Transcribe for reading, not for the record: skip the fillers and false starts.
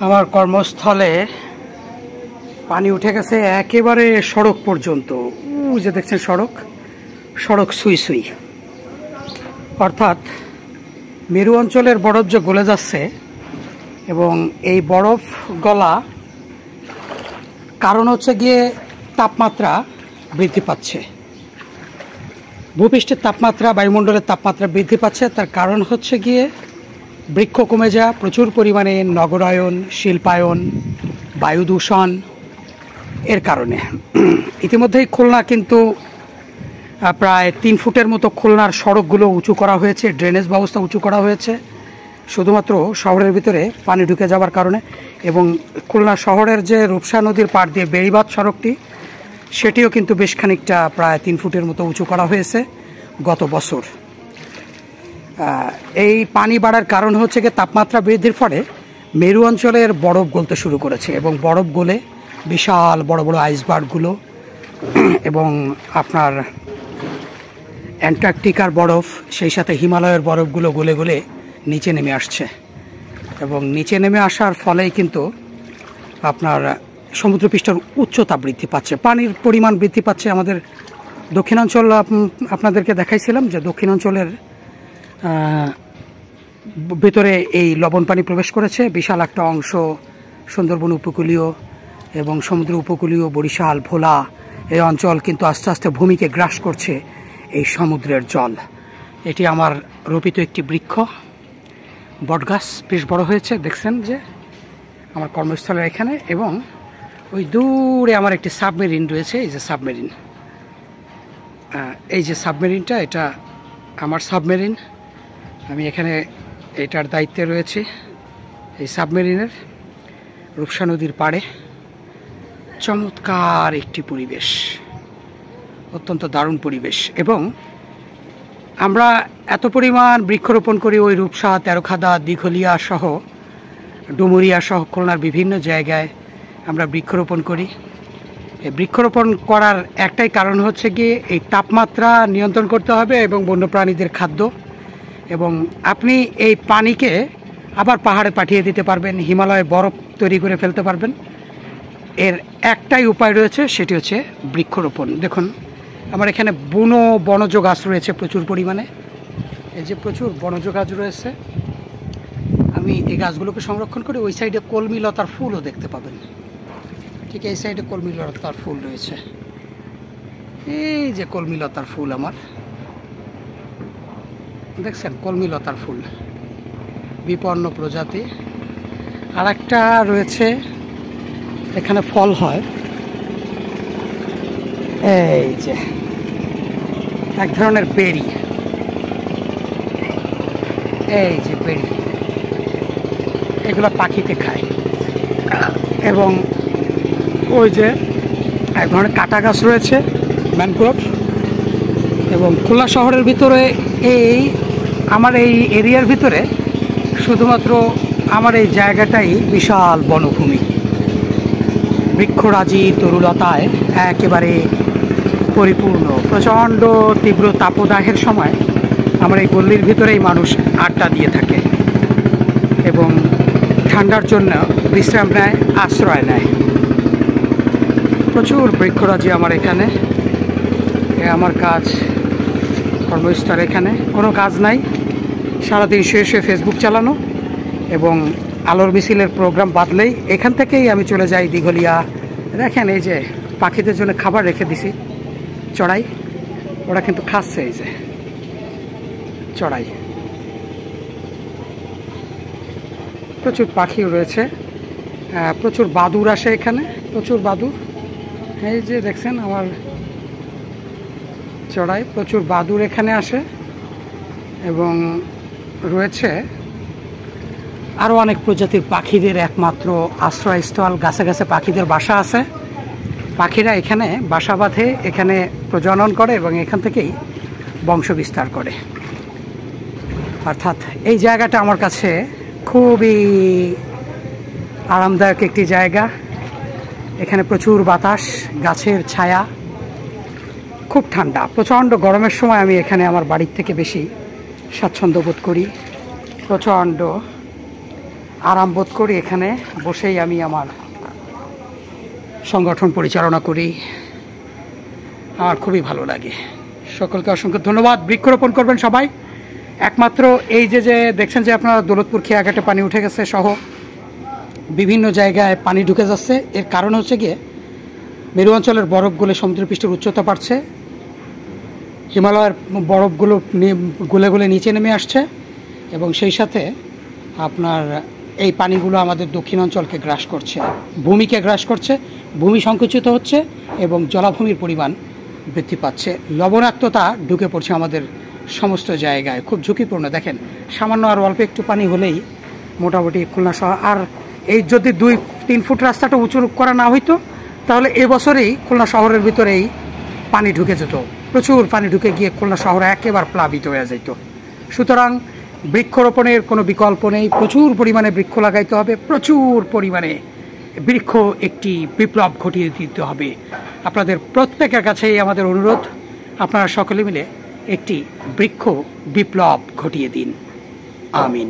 আমার কর্মস্থলে পানি উঠে গেছে একেবারে সড়ক পর্যন্ত। যে দেখছেন সড়ক সুই সুই, অর্থাৎ মেরু অঞ্চলের বরফ যে গলে যাচ্ছে এবং এই বরফ গলা কারণ হচ্ছে গিয়ে তাপমাত্রা বৃদ্ধি পাচ্ছে। ভূপৃষ্ঠের তাপমাত্রা, বায়ুমণ্ডলের তাপমাত্রা বৃদ্ধি পাচ্ছে। তার কারণ হচ্ছে গিয়ে বৃক্ষ কমে যাওয়া, প্রচুর পরিমাণে নগরায়ন, শিল্পায়ন, বায়ু দূষণ এর কারণে। ইতিমধ্যেই খুলনা কিন্তু প্রায় 3 ফুটের মতো খুলনার সড়কগুলো উঁচু করা হয়েছে, ড্রেনেজ ব্যবস্থা উঁচু করা হয়েছে শুধুমাত্র শহরের ভিতরে পানি ঢুকে যাওয়ার কারণে। এবং খুলনা শহরের যে রূপসা নদীর পাড় দিয়ে বেড়িবাঁধ সড়কটি, সেটিও কিন্তু বেশ খানিকটা প্রায় 3 ফুটের মতো উঁচু করা হয়েছে গত বছর। এই পানি বাড়ার কারণ হচ্ছে গিয়ে তাপমাত্রা বৃদ্ধির ফলে মেরু অঞ্চলের বরফ গলতে শুরু করেছে এবং বরফ গলে বিশাল বড় বড় আইসবার্গগুলো এবং আপনার অ্যান্টার্কটিকার বরফ, সেই সাথে হিমালয়ের বরফগুলো গলে গলে নিচে নেমে আসছে। এবং নিচে নেমে আসার ফলেই কিন্তু আপনার সমুদ্রপৃষ্ঠের উচ্চতা বৃদ্ধি পাচ্ছে, পানির পরিমাণ বৃদ্ধি পাচ্ছে। আমাদের দক্ষিণাঞ্চল আপনাদেরকে দেখাইছিলাম যে দক্ষিণাঞ্চলের ভিতরে এই লবণ পানি প্রবেশ করেছে। বিশাল একটা অংশ সুন্দরবন উপকূলীয় এবং সমুদ্র উপকূলীয় বরিশাল, ভোলা এই অঞ্চল কিন্তু আস্তে আস্তে ভূমিকে গ্রাস করছে এই সমুদ্রের জল। এটি আমার রোপিত একটি বৃক্ষ, বটগাছ, বেশ বড় হয়েছে দেখছেন যে আমার কর্মস্থলের এখানে। এবং ওই দূরে আমার একটি সাবমেরিন রয়েছে। এই যে সাবমেরিনটা, এটা আমার সাবমেরিন। আমি এখানে এটার দায়িত্বে রয়েছে। এই সাবমেরিনের রূপসা নদীর পাড়ে চমৎকার একটি পরিবেশ, অত্যন্ত দারুণ পরিবেশ। এবং আমরা এত পরিমাণ বৃক্ষরোপণ করি ওই রূপসা, তেরোখাদা, দিঘলিয়া সহ, ডুমুরিয়া সহ খুলনার বিভিন্ন জায়গায় আমরা বৃক্ষরোপণ করি। এই বৃক্ষরোপণ করার একটাই কারণ হচ্ছে গিয়ে এই তাপমাত্রা নিয়ন্ত্রণ করতে হবে এবং বন্যপ্রাণীদের খাদ্য। এবং আপনি এই পানিকে আবার পাহাড়ে পাঠিয়ে দিতে পারবেন, হিমালয়ে বরফ তৈরি করে ফেলতে পারবেন। এর একটাই উপায় রয়েছে, সেটি হচ্ছে বৃক্ষরোপণ। দেখুন আমার এখানে বুনো বনজ গাছ রয়েছে প্রচুর পরিমাণে। এই যে প্রচুর বনজ গাছ রয়েছে। আমি এই গাছগুলোকে সংরক্ষণ করে ওই সাইডে কলমি লতার ফুলও দেখতে পাবেন। ঠিক এই সাইডে কলমি লতার ফুল রয়েছে। এই যে কলমি লতার ফুল আমার, দেখছেন কলমি লতার ফুল, বিপন্ন প্রজাতি। আর একটা রয়েছে, এখানে ফল হয়, এই যে এক ধরনের বেরি, এই যে বেরি, এগুলো পাখিতে খায়। এবং ওই যে এক ধরনের কাটা গাছ রয়েছে, ম্যানগ্রোভ। এবং খুলনা শহরের ভিতরে আমার এই এরিয়ার ভিতরে শুধুমাত্র আমার এই জায়গাটাই বিশাল বনভূমি, বৃক্ষরাজি তরুলতায় একেবারে পরিপূর্ণ। প্রচণ্ড তীব্র তাপদাহের সময় আমার এই গল্লির ভিতরেই মানুষ আড্ডা দিয়ে থাকে এবং ঠান্ডার জন্য বিশ্রাম নেয়, আশ্রয় নেয়। প্রচুর বৃক্ষরাজি আমার এখানে। আমার কাজ, কর্মস্থল, এখানে কোনো কাজ নাই, সারাদিন শুয়ে শুয়ে ফেসবুক চালানো এবং আলোর মিছিলের প্রোগ্রাম বাদলেই এখান থেকেই আমি চলে যাই দিঘলিয়া। দেখেন এই যে পাখিদের জন্য খাবার রেখে দিছি, চড়াই, ওরা কিন্তু খাচ্ছে। এই যে চড়াই, প্রচুর পাখিও রয়েছে, প্রচুর বাদুর আসে এখানে, প্রচুর বাদুর। এই যে দেখছেন আমার চড়াই, প্রচুর বাদুর এখানে আসে। এবং রয়েছে আরও অনেক প্রজাতির পাখিদের একমাত্র আশ্রয়স্থল, গাছে গাছে পাখিদের বাসা আছে। পাখিরা এখানে বাসা বাঁধে, এখানে প্রজনন করে এবং এখান থেকেই বংশ বিস্তার করে। অর্থাৎ এই জায়গাটা আমার কাছে খুবই আরামদায়ক একটি জায়গা। এখানে প্রচুর বাতাস, গাছের ছায়া, খুব ঠান্ডা। প্রচণ্ড গরমের সময় আমি এখানে আমার বাড়ির থেকে বেশি স্বাচ্ছন্দ্য বোধ করি। প্রচণ্ড আরাম বোধ করি। এখানে বসেই আমি আমার সংগঠন পরিচালনা করি, আমার খুবই ভালো লাগে। সকলকে অসংখ্য ধন্যবাদ। বৃক্ষরোপণ করবেন সবাই। একমাত্র এই যে দেখছেন যে আপনারা দৌলতপুর খেয়াঘাটে পানি উঠে গেছে সহ বিভিন্ন জায়গায় পানি ঢুকে যাচ্ছে, এর কারণ হচ্ছে গিয়ে মেরু অঞ্চলের বরফ গলে সমুদ্রপৃষ্ঠের উচ্চতা বাড়ছে, হিমালয়ের বরফগুলো গলে গলে নিচে নেমে আসছে এবং সেই সাথে আপনার এই পানিগুলো আমাদের দক্ষিণ অঞ্চলকে গ্রাস করছে, ভূমিকে গ্রাস করছে, ভূমি সংকুচিত হচ্ছে এবং জলাভূমির পরিমাণ বৃদ্ধি পাচ্ছে। লবণাক্ততা ঢুকে পড়ছে আমাদের সমস্ত জায়গায়, খুব ঝুঁকিপূর্ণ। দেখেন সামান্য আর অল্প একটু পানি হলেই মোটামুটি খুলনা শহর, আর এই যদি 2-3 ফুট রাস্তাটা উঁচু করা না হইতো তাহলে এবছরেই খুলনা শহরের ভিতরেই পানি ঢুকে যেত, প্রচুর পানি ঢুকে গিয়ে খুলনা শহরে একেবারে প্লাবিত হয়ে যেত। সুতরাং বৃক্ষরোপণের কোনো বিকল্প নেই, প্রচুর পরিমাণে বৃক্ষ লাগাইতে হবে, প্রচুর পরিমাণে বৃক্ষ একটি বিপ্লব ঘটিয়ে দিতে হবে। আপনাদের প্রত্যেকের কাছেই আমাদের অনুরোধ, আপনারা সকলে মিলে একটি বৃক্ষ বিপ্লব ঘটিয়ে দিন। আমিন।